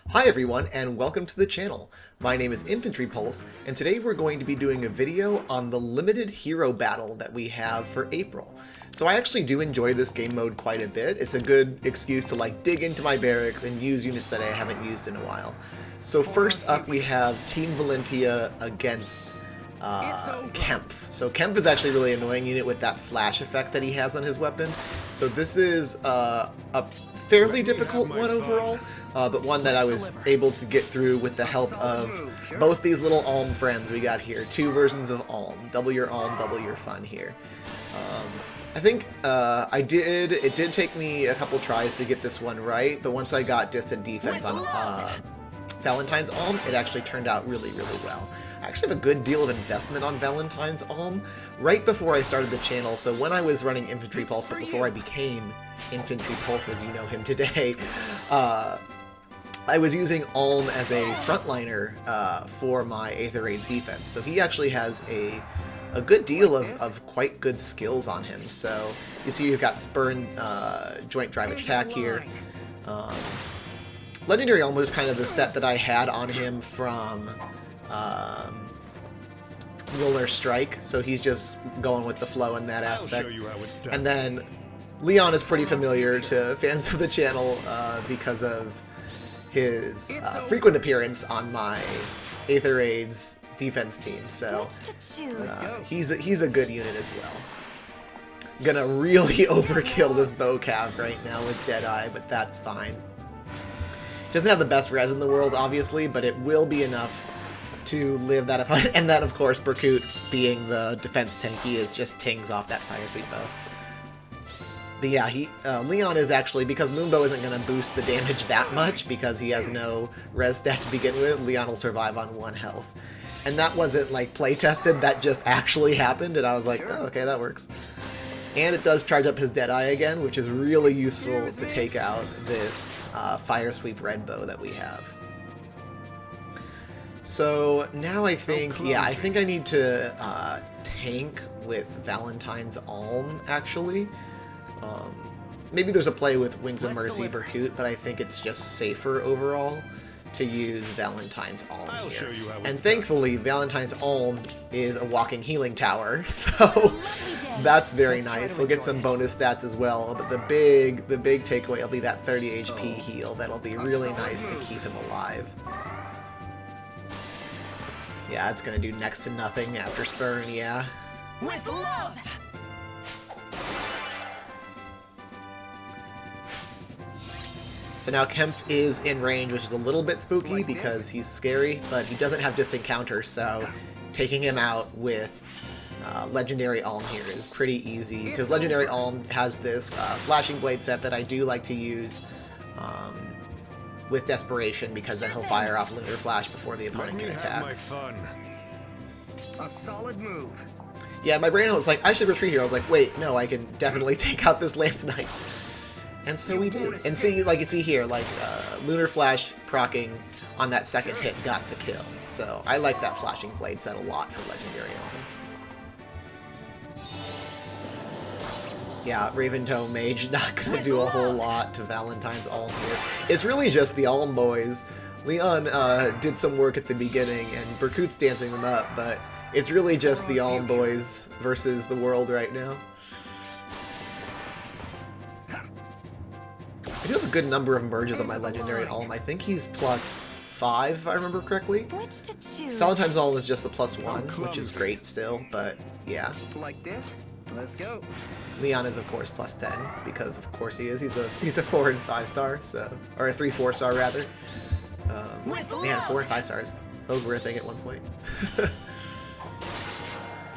Hi everyone, and welcome to the channel. My name is Infantry Pulse, and today we're going to be doing a video on the limited hero battle that we have for April. So I actually do enjoy this game mode quite a bit. It's a good excuse to dig into my barracks and use units that I haven't used in a while. So first up we have Team Valentia against Kempf. So Kempf is actually a really annoying unit with that flash effect that he has on his weapon. So this is a fairly difficult one overall, but one that I was able to get through with the help of both these little Alm friends we got here. Two versions of Alm. Double your Alm, double your fun here. I think it did take me a couple tries to get this one right, but once I got distant defense on Valentine's Alm, it actually turned out really, really well. I actually have a good deal of investment on Valentine's Alm right before I started the channel, so when I was running Infantry Pulse, but before I became Infantry Pulse as you know him today, I was using Alm as a frontliner for my Aether Raid's defense, so he actually has a good deal of quite good skills on him. So you see he's got Spurn Joint Drive Attack here. Legendary Alm was kind of the set that I had on him from Lunar Strike, so he's just going with the flow in that aspect. And then Leon is pretty familiar to fans of the channel because of his frequent appearance on my Aether Raid's defense team, so he's a good unit as well. Gonna really overkill this Bow-Cav right now with Deadeye, but that's fine. Doesn't have the best res in the world, obviously, but it will be enough to live that up. And then, of course, Berkut, being the defense tank he is, just tings off that Fire Sweep Bow. But yeah, Leon is actually, because Moonbow isn't going to boost the damage that much, because he has no res stat to begin with, Leon will survive on 1 health. And that wasn't, play-tested, that just actually happened, and I was like, oh, okay, that works. And it does charge up his Deadeye again, which is really useful to take out this Fire Sweep Red Bow that we have. So now I think, I think I need to tank with Valentine's Alm, actually. Maybe there's a play with Wings of Mercy Berkut, but I think it's just safer overall to use Valentine's Alm here. And thankfully, Valentine's Alm is a walking healing tower, so that's very nice. We'll get some bonus stats as well, but the big takeaway will be that 30 HP heal. That'll be really nice to keep him alive. Yeah, it's gonna do next to nothing after Spurn, yeah. With love! So now Kempf is in range, which is a little bit spooky because he's scary, but he doesn't have distant counter, so taking him out with Legendary Alm here is pretty easy, because Legendary Alm has this Flashing Blade set that I do like to use with Desperation, because then he'll fire off Lunar Flash before the opponent can attack. A solid move. Yeah, my brain was like, I should retreat here. I was like, wait, no, I can definitely take out this Lance Knight. And so we do. And see, you see here, Lunar Flash proccing on that second hit got the kill. So I like that Flashing Blade set a lot for Legendary Alm. Yeah, Raventoe Mage not gonna do a whole lot to Valentine's Alm here. It's really just the Alm boys. Leon did some work at the beginning, and Berkut's dancing them up, but it's really just the Alm boys versus the world right now. I do have a good number of merges on my Legendary Alm. I think he's +5, if I remember correctly. Valentine's Alm is just the +1, which is great still, but yeah. Like this? Let's go. Leon is, of course, +10, because of course he is. He's a 4 and 5 star, so, or a 3-4 star rather. Man, 4 and 5 stars. Those were a thing at one point.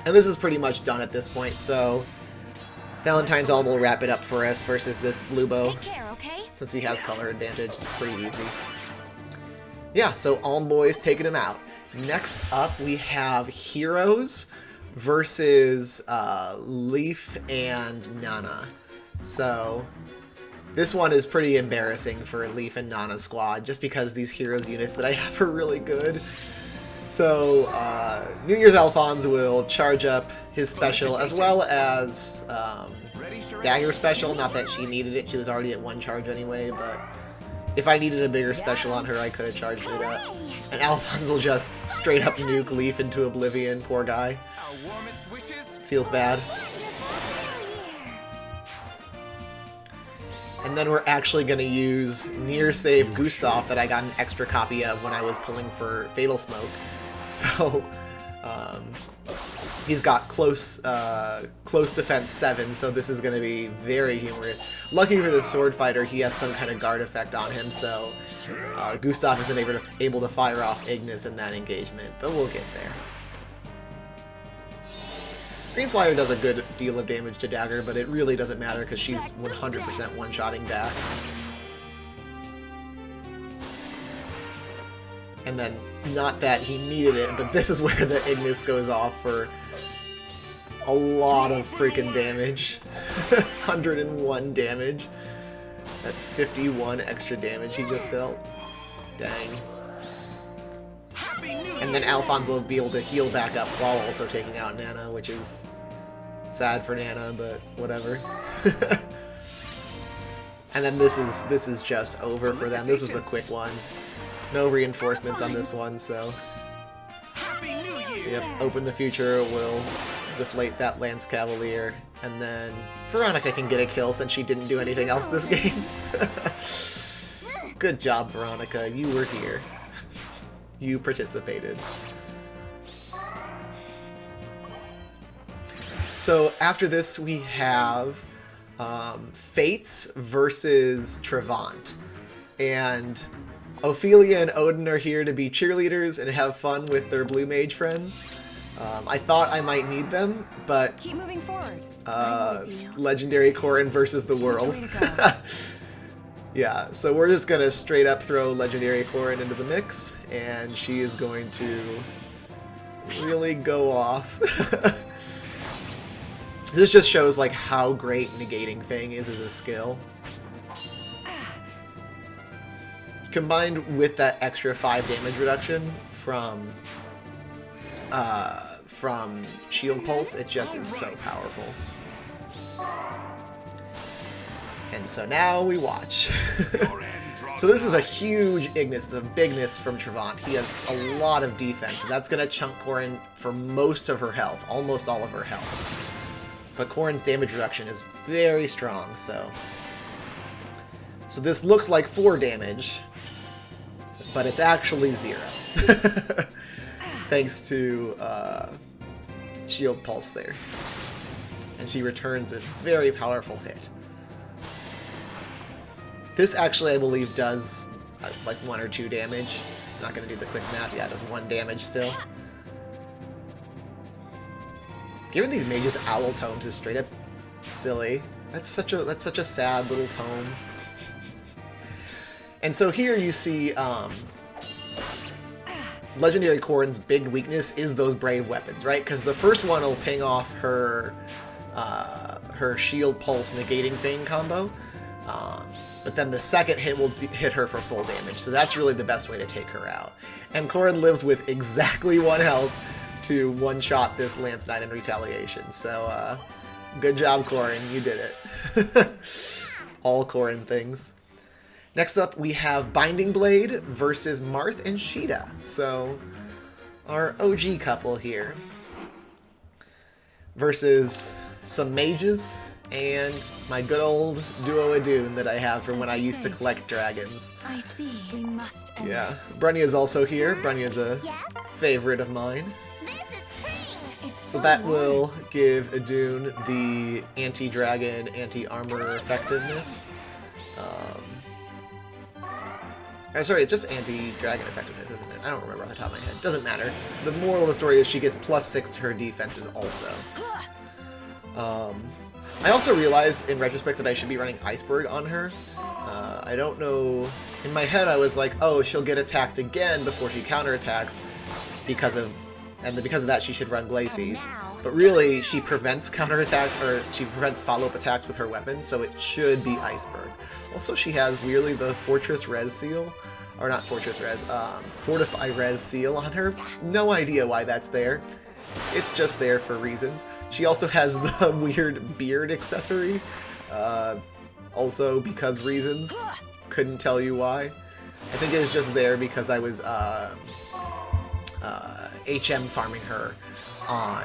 And this is pretty much done at this point, so Valentine's Alm will wrap it up for us versus this Blue Bow. Since he has color advantage, it's pretty easy. Yeah, so Alm boys taking him out. Next up, we have Heroes versus Leaf and Nana. So this one is pretty embarrassing for Leaf and Nana's squad, just because these Heroes units that I have are really good. So New Year's Alphonse will charge up his special, as well as Dagger special. Not that she needed it, she was already at 1 charge anyway, but If I needed a bigger special on her, I could have charged it up. And Alphonse will just straight up nuke Leaf into oblivion. Poor guy. Feels bad. And then we're actually going to use near save Gustav that I got an extra copy of when I was pulling for Fatal Smoke. So, he's got close defense 7, so this is going to be very humorous. Lucky for the sword fighter, he has some kind of guard effect on him, so Gustav isn't able to fire off Ignis in that engagement, but we'll get there. Green Flyer does a good deal of damage to Dagger, but it really doesn't matter because she's 100% one-shotting back. And then, not that he needed it, but this is where the Ignis goes off for a lot of freaking damage. 101 damage. That 51 extra damage he just dealt. Dang. And then Alphonse will be able to heal back up while also taking out Nana, which is sad for Nana, but whatever. And then this is just over for them. This was a quick one. No reinforcements on this one, so... Yep, Open the Future will deflate that Lance Cavalier, and then Veronica can get a kill since she didn't do anything else this game. Good job, Veronica. You were here. You participated. So after this we have Fates versus Trevant. And Ophelia and Odin are here to be cheerleaders and have fun with their blue mage friends. I thought I might need them, but keep moving forward. Legendary Corrin versus the world. Yeah, so we're just gonna straight up throw Legendary Corrin into the mix, and she is going to really go off. This just shows like how great negating Fang is as a skill. Combined with that extra 5 damage reduction from Shield Pulse, it just is so powerful. And so now we watch. So this is a huge Ignis, a bigness from Trevant. He has a lot of defense, and that's going to chunk Corrin for most of her health, almost all of her health. But Corrin's damage reduction is very strong, so this looks like 4 damage, but it's actually 0. Thanks to Shield Pulse there. And she returns a very powerful hit. This actually, I believe, does like 1 or 2 damage. I'm not going to do the quick math. Yeah, it does 1 damage still. Giving these mages owl tomes is straight up silly. That's such a sad little tome. And so here you see Legendary Corrin's big weakness is those brave weapons, right? Because the first one will ping off her Shield Pulse negating Fang combo. But then the second hit will hit her for full damage, so that's really the best way to take her out. And Corrin lives with exactly 1 health to one-shot this Lance Knight in retaliation, so good job, Corrin, you did it. All Corrin things. Next up, we have Binding Blade versus Marth and Sheeta, so our OG couple here. Versus some mages, and my good old duo Adune that I have from when I used to collect dragons. I see. We must end Yeah, Brunya's also here. Brunya's a favorite of mine. This is spring. So that will give Adune the anti-dragon, anti-armor effectiveness. Sorry, it's just anti-dragon effectiveness, isn't it? I don't remember off the top of my head. Doesn't matter. The moral of the story is she gets +6 to her defenses also. I also realized, in retrospect, that I should be running Iceberg on her. I don't know... In my head, I was like, oh, she'll get attacked again before she counterattacks, because of that, she should run Glacies. But really, she prevents counterattacks, or she prevents follow-up attacks with her weapon, so it should be Iceberg. Also, she has, weirdly, the Fortress Res seal. Or not Fortress Res, Fortify Res seal on her. No idea why that's there. It's just there for reasons. She also has the weird beard accessory. Also because reasons. couldn't tell you why. I think it was just there because I was HM farming her on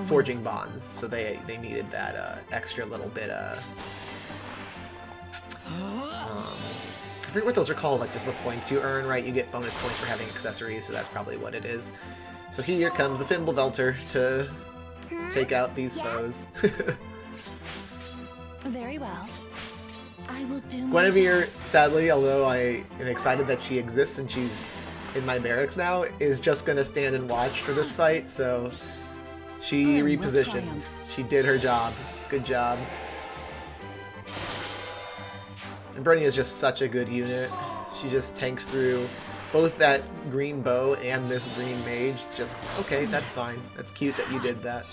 forging bonds, so they needed that extra little bit of I forget what those are called, like just the points you earn, right? You get bonus points for having accessories, so that's probably what it is. So here comes the Fimblevelter to take out these foes. Very well. I will do my Guinevere, best. sadly, although I am excited that she exists and she's in my barracks now, is just gonna stand and watch for this fight, so she Will repositioned. triumph. She did her job. Good job. And Brenia is just such a good unit. She just tanks through both that green bow and this green mage. Just, okay, that's fine. That's cute that you did that.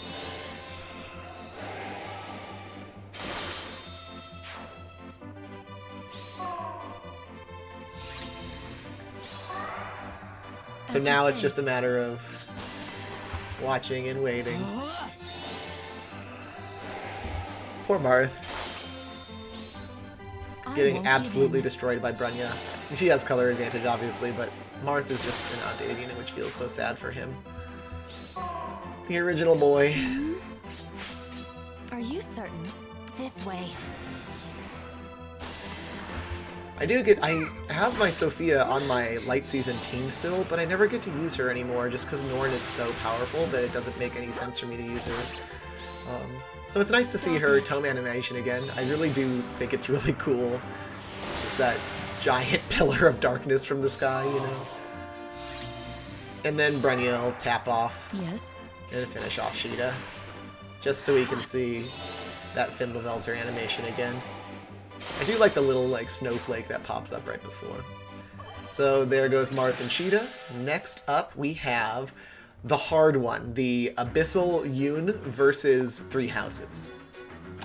So As you now it's say. just a matter of watching and waiting. Poor Marth. I Getting won't give absolutely in. destroyed by Brenya. She has color advantage, obviously, but Marth is just an outdated unit, which feels so sad for him. The original boy. Are you certain? This way. I have my Sophia on my light season team still, but I never get to use her anymore just because Norn is so powerful that it doesn't make any sense for me to use her. So it's nice to see her tome animation again. I really do think it's really cool. Just that giant pillar of darkness from the sky, you know? And then Brenya will tap off Yes. and finish off Sheeta. Just so we can see that Fimblevelter animation again. I do like the little like snowflake that pops up right before. So there goes Marth and Sheeta. Next up we have the hard one, the Abyssal Yune versus Three Houses.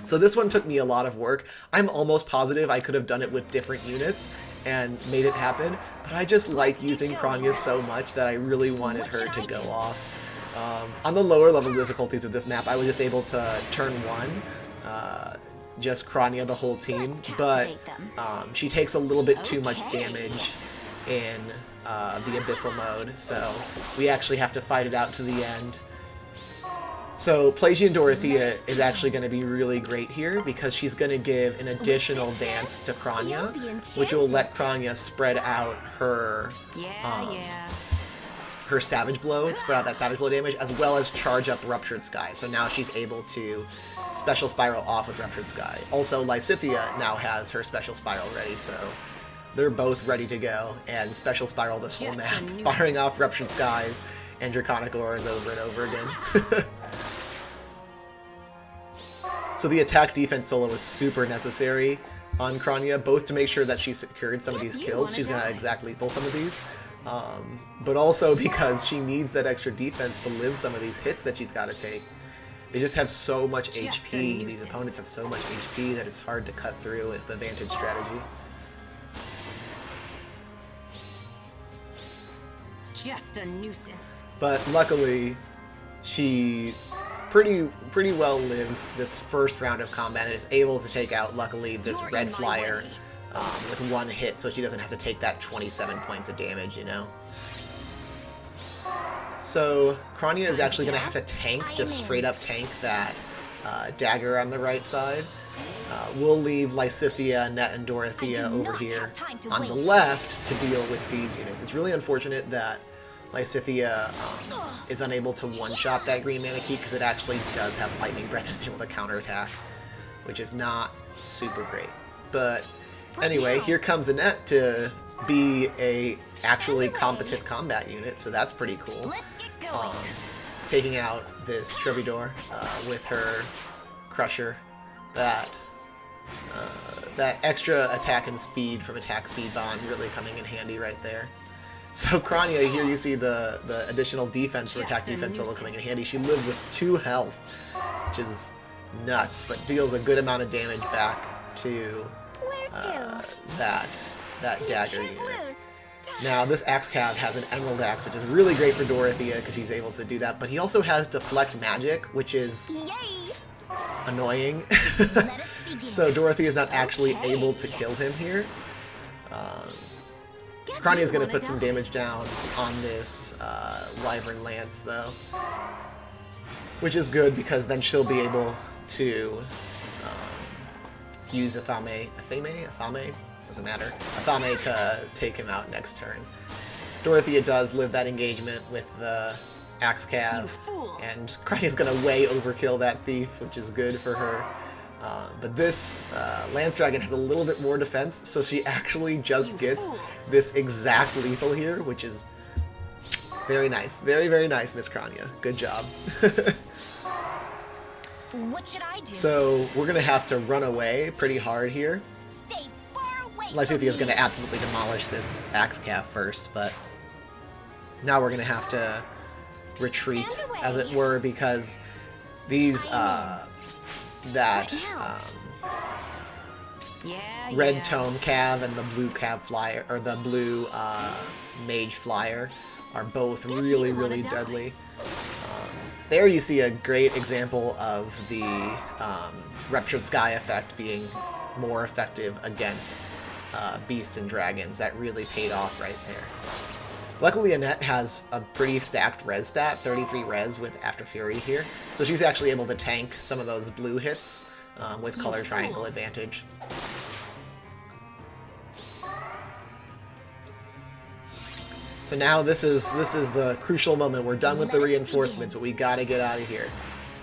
So this one took me a lot of work. I'm almost positive I could have done it with different units and made it happen, but I just like using Kronya so much that I really wanted her to go off. On the lower level difficulties of this map, I was just able to turn one, just Kronya the whole team, but she takes a little bit too much damage in the Abyssal mode, so we actually have to fight it out to the end. So Plagian Dorothea is actually going to be really great here because she's going to give an additional dance to Kronya, which will let Kronya spread out her her Savage Blow, spread out that Savage Blow damage, as well as charge up Ruptured Sky. So now she's able to Special Spiral off with Ruptured Sky. Also, Lysitea now has her Special Spiral ready, so they're both ready to go, and Special Spiral this whole map, firing off Ruptured Skies and Draconic Auras over and over again. So the attack-defense solo was super necessary on Kronya, both to make sure that she secured some of these kills, she's going to exact lethal some of these, but also because she needs that extra defense to live some of these hits that she's got to take. They just have so much HP, these opponents have so much HP that it's hard to cut through with the Vantage strategy. Just a nuisance. But luckily, she pretty well lives this first round of combat and is able to take out, luckily, this red flyer with one hit, so she doesn't have to take that 27 points of damage, you know? So Kronya is actually going to have to tank, just straight up tank that dagger on the right side. We'll leave Lysitea, Net, and Dorothea over here on the left to deal with these units. It's really unfortunate that Lysitea is unable to one-shot that green mana key because it actually does have Lightning Breath that's able to counterattack, which is not super great. But anyway, here comes Annette to be a actually competent combat unit, so that's pretty cool. Taking out this Troubadour with her Crusher, that extra attack and speed from attack speed bond really coming in handy right there. So Kronya, here you see the additional defense for attack defense solo coming in handy. She lives with 2 health, which is nuts, but deals a good amount of damage back to that dagger unit. Now, this Axe Cav has an Emerald Axe, which is really great for Dorothea because she's able to do that, but he also has Deflect Magic, which is annoying. So Dorothy is not actually able to kill him here. Kronya is going to put some damage down on this Wyvern Lance, though. Which is good, because then she'll be able to use Athame, doesn't matter, Athame to take him out next turn. Dorothea does live that engagement with the Axe Cav, and Kronya's gonna way overkill that Thief, which is good for her. But this Lance Dragon has a little bit more defense, so she actually just gets this exact lethal here, which is very nice. Very, very nice, Miss Kronya. Good job. What should I do? So we're gonna have to run away pretty hard here. Stay far away. Lysitea is gonna absolutely demolish this Axe Cav first, but now we're gonna have to retreat, as it were, because these red tome cav and the blue cav flyer, or the blue mage flyer, are both really, really deadly. There you see a great example of the Ruptured Sky effect being more effective against beasts and dragons. That really paid off right there. Luckily, Annette has a pretty stacked res stat, 33 res with After Fury here, so she's actually able to tank some of those blue hits with color triangle advantage. So now this is the crucial moment. We're done with the reinforcements, but we gotta get out of here.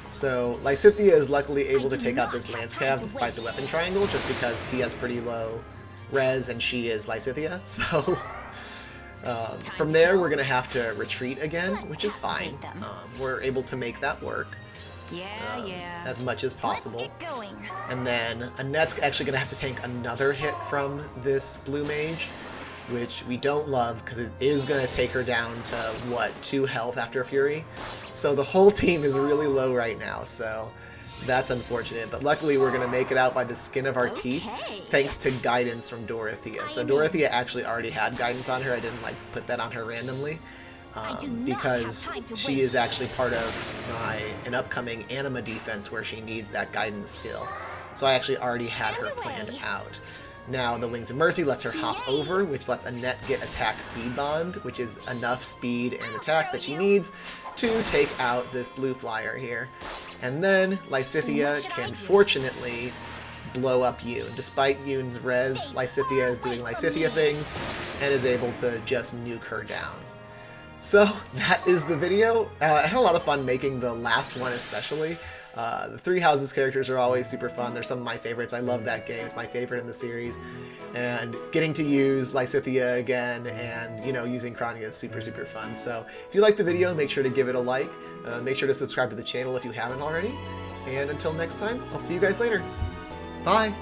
So Lysitea is luckily able to take out this Lance Cav despite the weapon triangle, just because he has pretty low res and she is Lysitea. So from there we're gonna have to retreat again, which is fine. We're able to make that work as much as possible. And then Annette's actually gonna have to tank another hit from this blue mage, which we don't love, because it is going to take her down to, what, 2 health after Fury? So the whole team is really low right now, so that's unfortunate. But luckily we're going to make it out by the skin of our teeth, thanks to guidance from Dorothea. So Dorothea actually already had guidance on her. I didn't, like, put that on her randomly, because she is actually part of an upcoming anima defense where she needs that guidance skill. So I actually already had her planned out. Now the Wings of Mercy lets her hop over, which lets Annette get attack speed bond, which is enough speed and attack that she needs to take out this blue flyer here. And then Lysitea can fortunately blow up Yune. Despite Yune's res, Lysitea is doing Lysitea things and is able to just nuke her down. So that is the video. I had a lot of fun making the last one especially. The Three Houses characters are always super fun. They're some of my favorites. I love that game. It's my favorite in the series. And getting to use Lysitea again and, you know, using Kronya is super, super fun. So if you like the video, make sure to give it a like. Make sure to subscribe to the channel if you haven't already. And until next time, I'll see you guys later. Bye!